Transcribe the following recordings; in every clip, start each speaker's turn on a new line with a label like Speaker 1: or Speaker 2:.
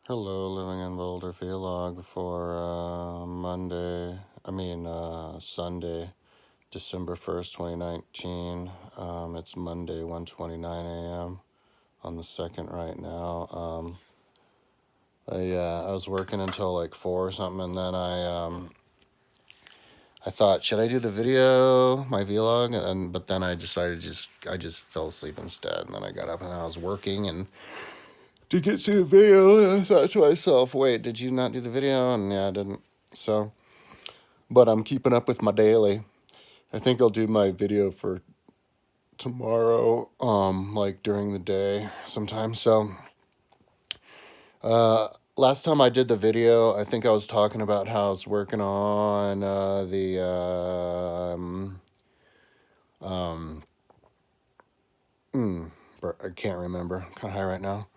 Speaker 1: Hello, Living in Boulder vlog for Sunday, December 1st, 2019. It's Monday, 1:29 a.m. on the 2nd right now. I was working until like 4 or something, and then I thought, should I do the video, my vlog? But then I decided I just fell asleep instead, and then I got up and I was working and to get to the video, I thought to myself, wait, did you not do the video? And yeah, I didn't. So, but I'm keeping up with my daily. I think I'll do my video for tomorrow, like during the day sometime. So, last time I did the video, I think I was talking about how I was working on I can't remember. I'm kind of high right now.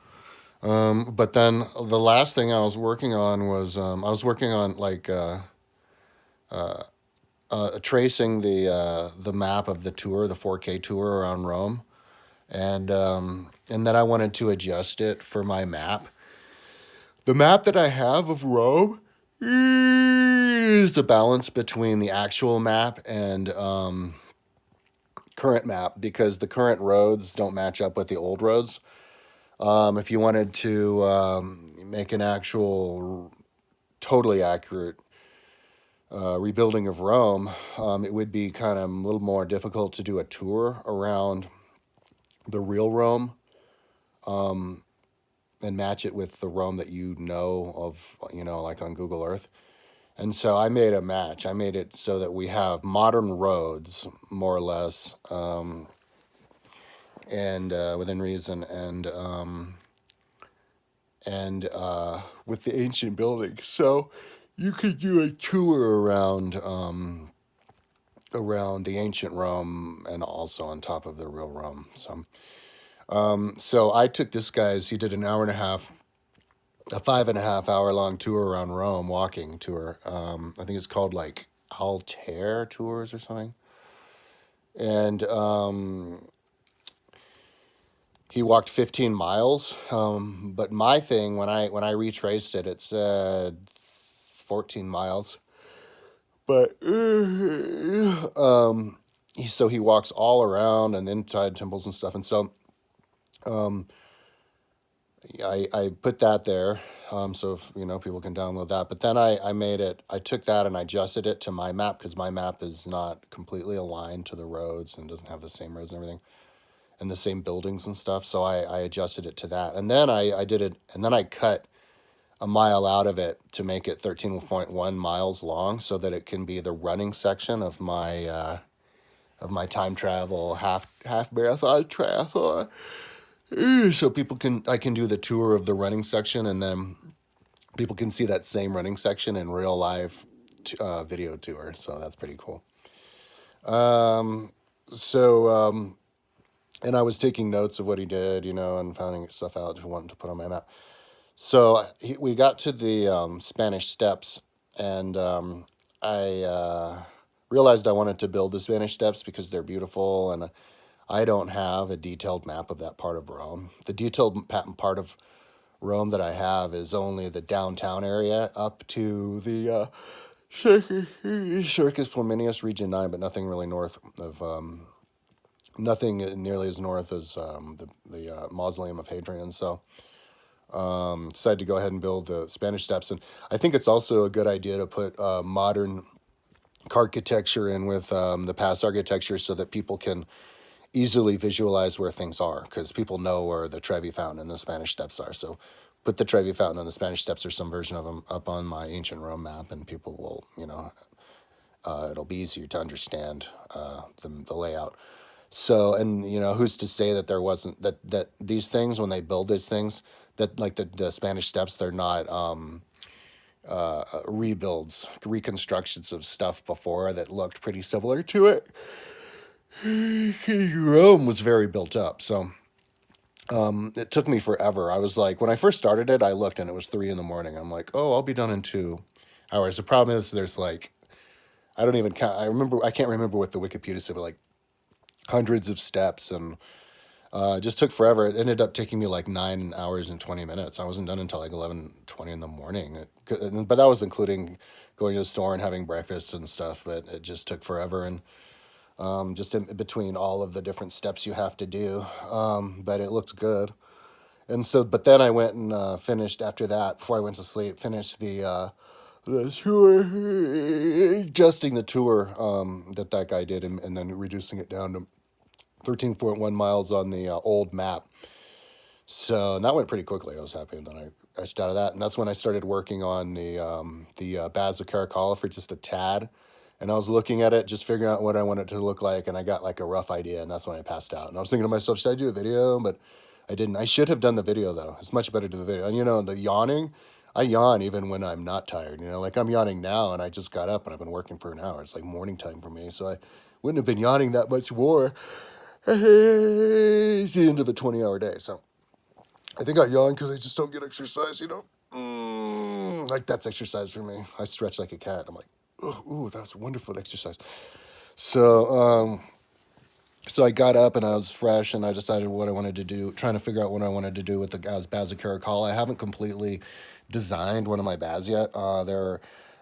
Speaker 1: But then the last thing I was working on was I was working on like tracing the map of the tour, the 4K tour around Rome, and then I wanted to adjust it for my map. The map that I have of Rome is the balance between the actual map and current map because the current roads don't match up with the old roads. If you wanted to make an actual, totally accurate rebuilding of Rome, it would be kind of a little more difficult to do a tour around the real Rome and match it with the Rome that you know of, like on Google Earth. And so I made a match. I made it so that we have modern roads, more or less, and within reason, and with the ancient buildings. So you could do a tour around the ancient Rome and also on top of the real Rome. So I took this guy's. He did an hour and a half, a 5.5 hour long tour around Rome, walking tour. I think it's called like Altair Tours or something. And he walked 15 miles. But my thing, when I retraced it, it said 14 miles. But so he walks all around and inside temples and stuff. And so I put that there, so if, people can download that. But then I made it. I took that and I adjusted it to my map because my map is not completely aligned to the roads and doesn't have the same roads and everything, and the same buildings and stuff. So I adjusted it to that, and then I did it, and then I cut a mile out of it to make it 13.1 miles long, so that it can be the running section of my time travel half marathon triathlon. So I can do the tour of the running section, and then people can see that same running section in real life video tour. So that's pretty cool. So and I was taking notes of what he did, and finding stuff out to wanting to put on my map. So we got to the Spanish Steps, and I realized I wanted to build the Spanish Steps because they're beautiful, and I don't have a detailed map of that part of Rome. The detailed part of Rome that I have is only the downtown area up to the Circus Flaminius Region 9, but nothing really north of, nothing nearly as north as the Mausoleum of Hadrian. So decided to go ahead and build the Spanish Steps. And I think it's also a good idea to put modern architecture in with the past architecture so that people can easily visualize where things are, because people know where the Trevi Fountain and the Spanish Steps are. So put the Trevi Fountain and the Spanish Steps or some version of them up on my ancient Rome map, and people will, it'll be easier to understand the layout. So, and who's to say that there wasn't that these things, when they build these things, that like the Spanish Steps, they're not rebuilds, reconstructions of stuff before that looked pretty similar to it. Rome was very built up, so it took me forever. I was like, when I first started it, I looked and it was 3 in the morning. I'm like, oh, I'll be done in 2 hours. The problem is there's like, I don't even count. I can't remember what the Wikipedia said, but like hundreds of steps, and It just took forever. It ended up taking me like 9 hours and 20 minutes. I wasn't done until like 11:20 in the morning. But that was including going to the store and having breakfast and stuff. But it just took forever, and just in between all of the different steps you have to do. But it looks good. And so, but then I went and finished after that. Before I went to sleep, finished the tour, adjusting the tour that guy did, and then reducing it down to 13.1 miles on the old map. So, and that went pretty quickly. I was happy, and then I etched out of that, and that's when I started working on the Baths of Caracalla for just a tad. And I was looking at it, just figuring out what I wanted it to look like, and I got like a rough idea, and that's when I passed out. And I was thinking to myself, should I do a video? But I didn't. I should have done the video though. It's much better to do the video. And the yawning, I yawn even when I'm not tired. Like I'm yawning now, and I just got up and I've been working for an hour. It's like morning time for me, so I wouldn't have been yawning that much more. It's the end of a 20-hour day, so I think I yawn because I just don't get exercise. Like that's exercise for me. I stretch like a cat. I'm like, oh, ooh, that's wonderful exercise. So, so I got up and I was fresh, and I decided what I wanted to do, trying to figure out what I wanted to do with the baths of Caracalla. I haven't completely designed one of my baths yet. I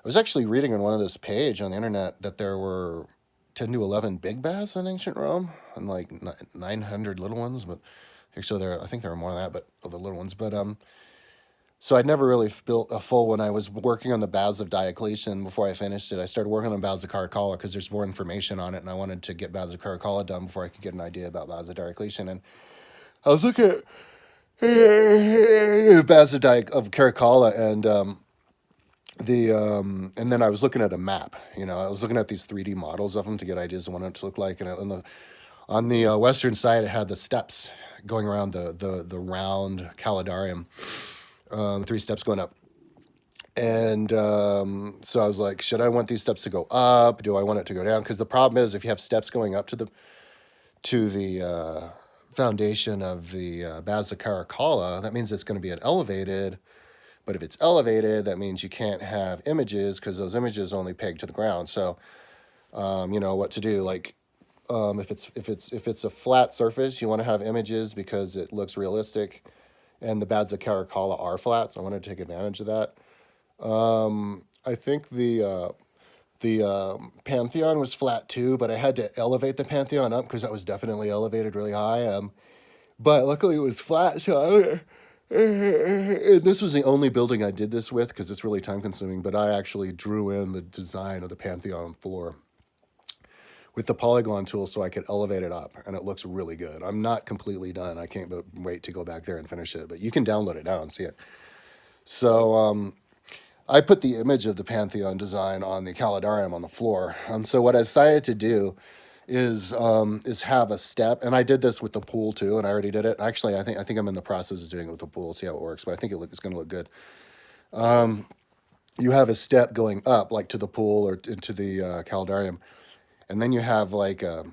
Speaker 1: was actually reading on one of this page on the internet that there were 10 to 11 big baths in ancient Rome and like 900 little ones, but I think there were more than that, but of the little ones. But so I'd never really built a full. When I was working on the Baths of Diocletian before I finished it, I started working on Baths of Caracalla because there's more information on it, and I wanted to get Baths of Caracalla done before I could get an idea about Baths of Diocletian. And I was looking at Baths of Caracalla, and and then I was looking at a map. I was looking at these 3D models of them to get ideas of what it to look like. And on the western side, it had the steps going around the round Calidarium, 3 steps going up. And so I was like, should I want these steps to go up? Do I want it to go down? Because the problem is, if you have steps going up to the foundation of the Baths of Caracalla, that means it's going to be an elevated. But if it's elevated, that means you can't have images because those images only peg to the ground. So, what to do? Like, if it's a flat surface, you want to have images because it looks realistic, and the Baths of Caracalla are flat, so I want to take advantage of that. I think the Pantheon was flat too, but I had to elevate the Pantheon up because that was definitely elevated really high. But luckily it was flat, so and this was the only building I did this with because it's really time consuming. But I actually drew in the design of the Pantheon floor with the polygon tool so I could elevate it up, and it looks really good. I'm not completely done. I can't wait to go back there and finish it, but you can download it now and see it. So I put the image of the Pantheon design on the Calidarium on the floor. So what I decided to do is have a step, and I did this with the pool too, and I already did it. Actually, I think I'm in the process of doing it with the pool, see how it works, but I think it's going to look good. You have a step going up, like to the pool or into the Calidarium, and then you have like a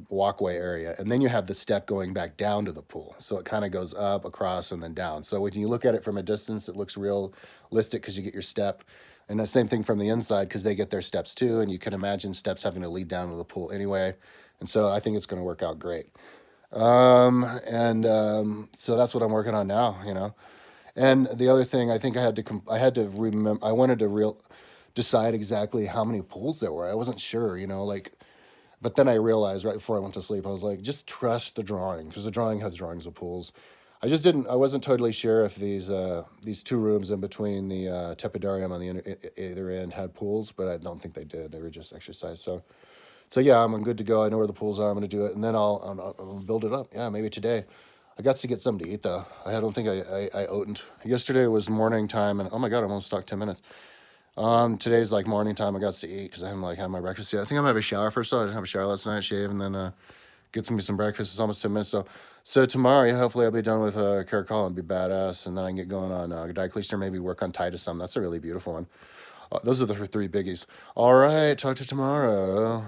Speaker 1: walkway area, and then you have the step going back down to the pool. So it kind of goes up, across, and then down. So when you look at it from a distance, it looks realistic because you get your step. And the same thing from the inside because they get their steps too. And you can imagine steps having to lead down to the pool anyway. And so I think it's going to work out great. So that's what I'm working on now. And the other thing, I think I had to remember, I wanted to decide exactly how many pools there were. I wasn't sure, like, but then I realized right before I went to sleep, I was like, just trust the drawing because the drawing has drawings of pools. I wasn't totally sure if these 2 rooms in between the tepidarium on the either end had pools, but I don't think they did. They were just exercise. So yeah, I'm good to go. I know where the pools are. I'm going to do it, and then I'll build it up. Yeah, maybe today. I got to get something to eat though. I don't think I opened. Yesterday was morning time, and oh my god, I'm almost stuck 10 minutes. Today's like morning time. I got to eat because I haven't had my breakfast yet. I think I'm gonna have a shower first. I didn't have a shower last night. Shave and then get some breakfast. It's almost 10 minutes. So tomorrow, yeah, hopefully I'll be done with Caracalla and be badass, and then I can get going on Diocletian, or maybe work on Titus some. That's a really beautiful one. Those are the 3 biggies. All right, talk to you tomorrow.